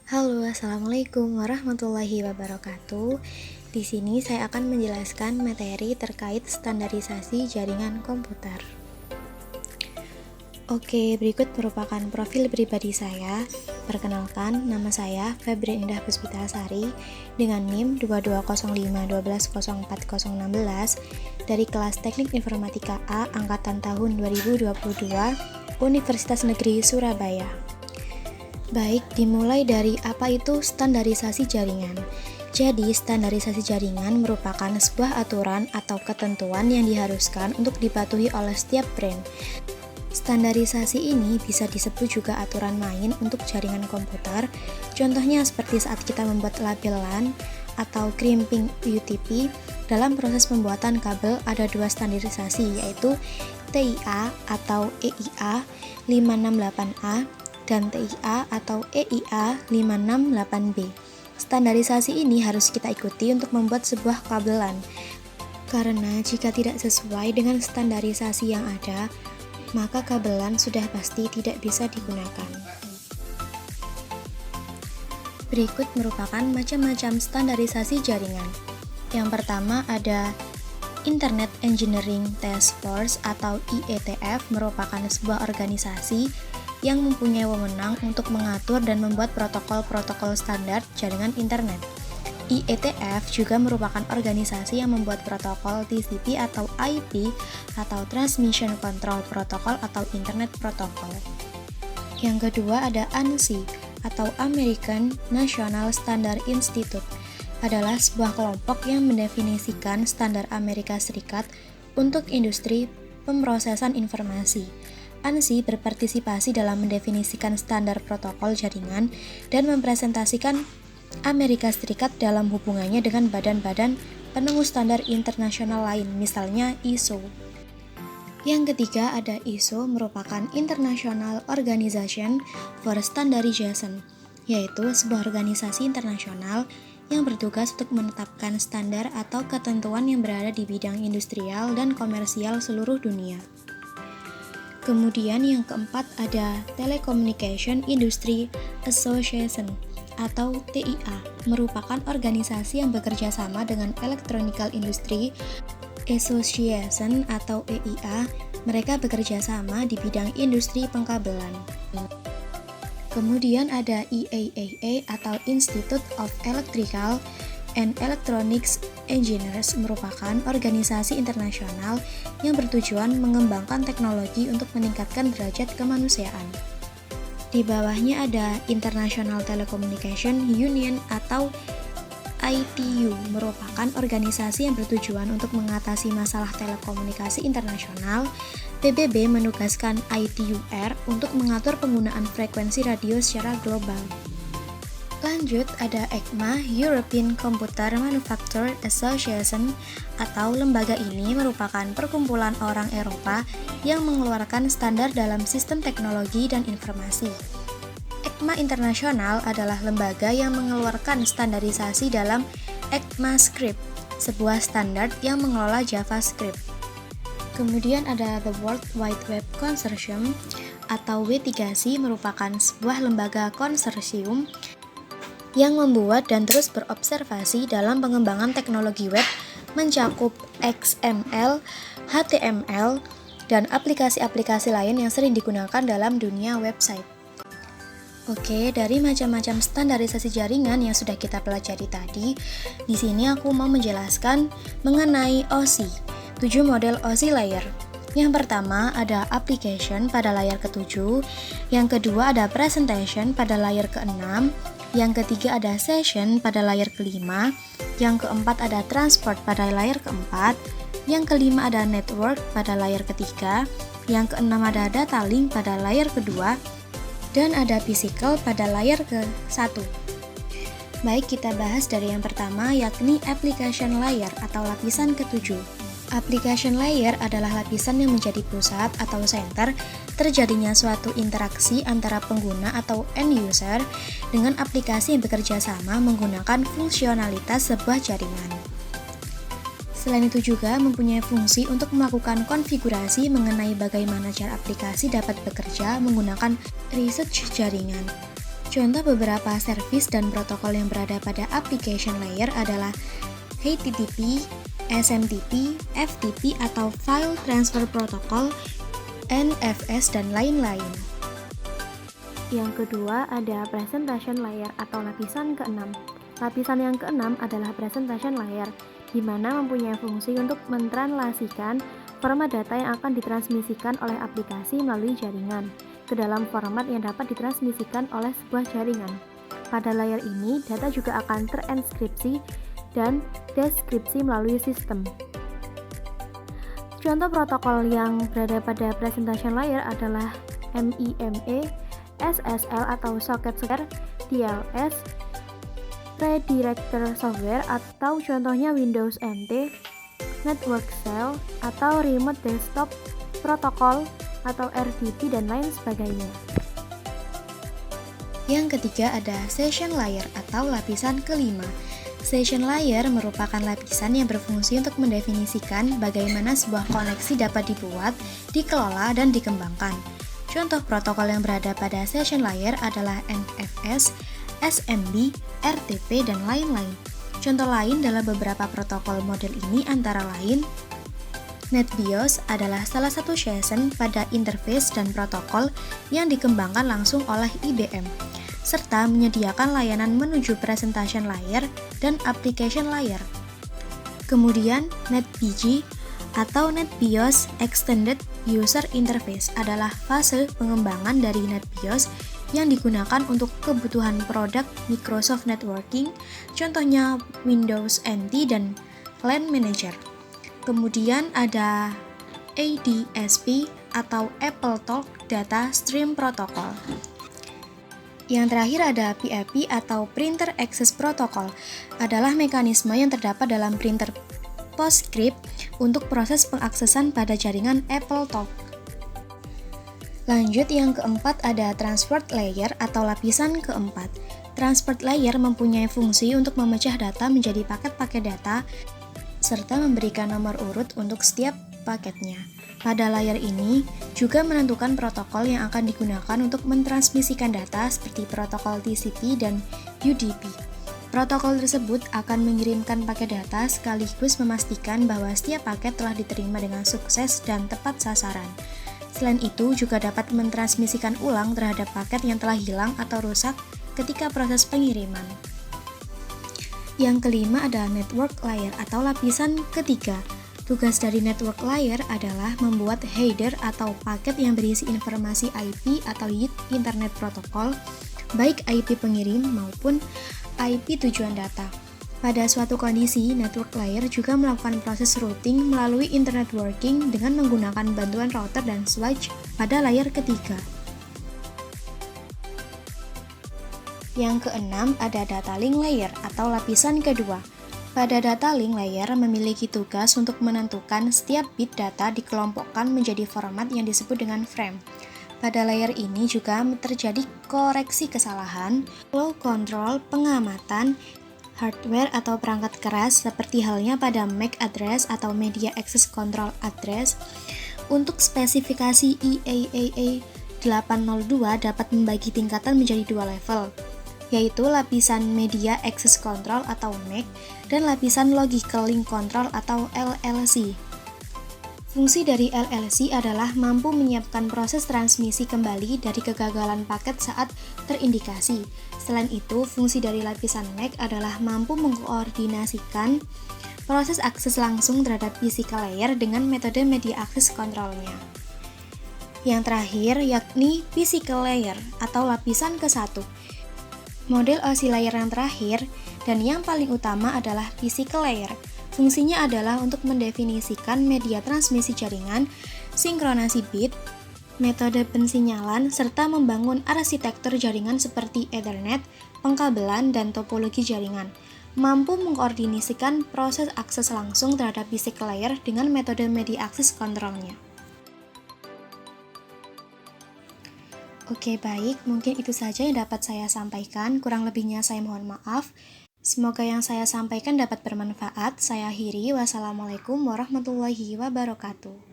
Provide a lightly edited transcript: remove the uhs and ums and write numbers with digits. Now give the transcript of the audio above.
Halo, Assalamualaikum warahmatullahi wabarakatuh. Di sini saya akan menjelaskan materi terkait standarisasi jaringan komputer. Oke, berikut merupakan profil pribadi saya. Perkenalkan, nama saya Febri Indah Puspitasari dengan NIM 220512040016 dari kelas Teknik Informatika A angkatan tahun 2022 Universitas Negeri Surabaya. Baik, dimulai dari apa itu standarisasi jaringan. Jadi, standarisasi jaringan merupakan sebuah aturan atau ketentuan yang diharuskan untuk dipatuhi oleh setiap brand. Standarisasi ini bisa disebut juga aturan main untuk jaringan komputer. Contohnya seperti saat kita membuat label LAN atau crimping UTP. Dalam proses pembuatan kabel ada dua standarisasi, yaitu TIA atau EIA 568A dan TIA atau EIA 568B. Standarisasi ini harus kita ikuti untuk membuat sebuah kabel LAN. Karena jika tidak sesuai dengan standarisasi yang ada, maka kabel LAN sudah pasti tidak bisa digunakan. Berikut merupakan macam-macam standarisasi jaringan. Yang pertama ada Internet Engineering Task Force atau IETF, merupakan sebuah organisasi yang mempunyai wewenang untuk mengatur dan membuat protokol-protokol standar jaringan internet. IETF juga merupakan organisasi yang membuat protokol TCP atau IP atau Transmission Control Protocol atau Internet Protocol. Yang kedua ada ANSI atau American National Standard Institute, adalah sebuah kelompok yang mendefinisikan standar Amerika Serikat untuk industri pemrosesan informasi. ANSI berpartisipasi dalam mendefinisikan standar protokol jaringan dan mempresentasikan Amerika Serikat dalam hubungannya dengan badan-badan penemu standar internasional lain, misalnya ISO. Yang ketiga ada ISO, merupakan International Organization for Standardization, yaitu sebuah organisasi internasional yang bertugas untuk menetapkan standar atau ketentuan yang berada di bidang industrial dan komersial seluruh dunia. Kemudian yang keempat ada Telecommunication Industry Association atau TIA, merupakan organisasi yang bekerja sama dengan Electronical Industry Association atau EIA. Mereka bekerja sama di bidang industri pengkabelan. Kemudian ada IAAA atau Institute of Electrical and Electronics Engineers, merupakan organisasi internasional yang bertujuan mengembangkan teknologi untuk meningkatkan derajat kemanusiaan. Di bawahnya ada International Telecommunication Union atau ITU, merupakan organisasi yang bertujuan untuk mengatasi masalah telekomunikasi internasional. PBB menugaskan ITUR untuk mengatur penggunaan frekuensi radio secara global. Lanjut ada ECMA, European Computer Manufacturer Association, atau lembaga ini merupakan perkumpulan orang Eropa yang mengeluarkan standar dalam sistem teknologi dan informasi. ECMA Internasional adalah lembaga yang mengeluarkan standarisasi dalam ECMAScript, sebuah standar yang mengelola JavaScript. Kemudian ada The World Wide Web Consortium atau W3C, merupakan sebuah lembaga konsorsium yang membuat dan terus berobservasi dalam pengembangan teknologi web, mencakup XML, HTML, dan aplikasi-aplikasi lain yang sering digunakan dalam dunia website. Oke, dari macam-macam standarisasi jaringan yang sudah kita pelajari tadi, di sini aku mau menjelaskan mengenai OSI, 7 model OSI layer. Yang pertama ada application pada layar ke-7, yang kedua ada presentation pada layar ke-6, yang ketiga ada session pada layar ke-5, yang keempat ada transport pada layar ke-4, yang kelima ada network pada layar ke-3, yang keenam ada data link pada layar ke-2, dan ada physical pada layar ke-1. Baik, kita bahas dari yang pertama, yakni application layer atau lapisan ke-7. Application layer adalah lapisan yang menjadi pusat atau center terjadinya suatu interaksi antara pengguna atau end user dengan aplikasi yang bekerja sama menggunakan fungsionalitas sebuah jaringan. Selain itu juga mempunyai fungsi untuk melakukan konfigurasi mengenai bagaimana cara aplikasi dapat bekerja menggunakan research jaringan. Contoh beberapa service dan protokol yang berada pada application layer adalah HTTP, SMTP, FTP atau File Transfer Protocol, NFS, dan lain-lain. Yang kedua ada presentation layer atau lapisan keenam. Lapisan yang keenam adalah presentation layer, di mana mempunyai fungsi untuk mentranslasikan format data yang akan ditransmisikan oleh aplikasi melalui jaringan ke dalam format yang dapat ditransmisikan oleh sebuah jaringan. Pada layer ini, data juga akan terenskripsi dan deskripsi melalui sistem. Contoh protokol yang berada pada presentation layer adalah MIME, SSL atau Socket Share, TLS, Redirector Software atau contohnya Windows NT, Network Shell atau Remote Desktop Protocol atau RDP dan lain sebagainya. Yang ketiga ada session layer atau lapisan kelima. Session layer merupakan lapisan yang berfungsi untuk mendefinisikan bagaimana sebuah koneksi dapat dibuat, dikelola, dan dikembangkan. Contoh protokol yang berada pada session layer adalah NFS, SMB, RTP, dan lain-lain. Contoh lain dalam beberapa protokol model ini antara lain NetBIOS adalah salah satu session pada interface dan protokol yang dikembangkan langsung oleh IBM, serta menyediakan layanan menuju presentation layer dan application layer. Kemudian NetBG atau NetBIOS Extended User Interface adalah fase pengembangan dari NetBIOS yang digunakan untuk kebutuhan produk Microsoft Networking, contohnya Windows NT dan LAN Manager. Kemudian ada ADSP atau AppleTalk Data Stream Protocol. Yang terakhir ada PAP atau Printer Access Protocol, adalah mekanisme yang terdapat dalam printer PostScript untuk proses pengaksesan pada jaringan AppleTalk. Lanjut yang keempat ada Transport Layer atau lapisan keempat. Transport Layer mempunyai fungsi untuk memecah data menjadi paket-paket data serta memberikan nomor urut untuk setiap paketnya. Pada layer ini juga menentukan protokol yang akan digunakan untuk mentransmisikan data seperti protokol TCP dan UDP. Protokol tersebut akan mengirimkan paket data sekaligus memastikan bahwa setiap paket telah diterima dengan sukses dan tepat sasaran. Selain itu juga dapat mentransmisikan ulang terhadap paket yang telah hilang atau rusak ketika proses pengiriman. Yang kelima ada network layer atau lapisan ketiga. Tugas dari network layer adalah membuat header atau paket yang berisi informasi IP atau Internet Protocol, baik IP pengirim maupun IP tujuan data. Pada suatu kondisi, network layer juga melakukan proses routing melalui internet working dengan menggunakan bantuan router dan switch pada layer ketiga. Yang keenam ada data link layer atau lapisan kedua. Pada data link layer memiliki tugas untuk menentukan setiap bit data dikelompokkan menjadi format yang disebut dengan frame. Pada layer ini juga terjadi koreksi kesalahan, flow control, pengamatan, hardware atau perangkat keras seperti halnya pada MAC address atau Media Access Control Address. Untuk spesifikasi IAAA 802 dapat membagi tingkatan menjadi dua level, yaitu lapisan Media Access Control atau MAC dan lapisan Logical Link Control atau LLC. Fungsi dari LLC adalah mampu menyiapkan proses transmisi kembali dari kegagalan paket saat terindikasi. Selain itu, fungsi dari lapisan MAC adalah mampu mengkoordinasikan proses akses langsung terhadap physical layer dengan metode media access control-nya. Yang terakhir yakni physical layer atau lapisan ke-1. Model OSI layer yang terakhir dan yang paling utama adalah physical layer. Fungsinya adalah untuk mendefinisikan media transmisi jaringan, sinkronasi bit, metode pensinyalan, serta membangun arsitektur jaringan seperti Ethernet, pengkabelan, dan topologi jaringan. Mampu mengkoordinasikan proses akses langsung terhadap physical layer dengan metode media access control-nya. Oke, baik, mungkin itu saja yang dapat saya sampaikan. Kurang lebihnya saya mohon maaf. Semoga yang saya sampaikan dapat bermanfaat. Saya akhiri. Wassalamualaikum warahmatullahi wabarakatuh.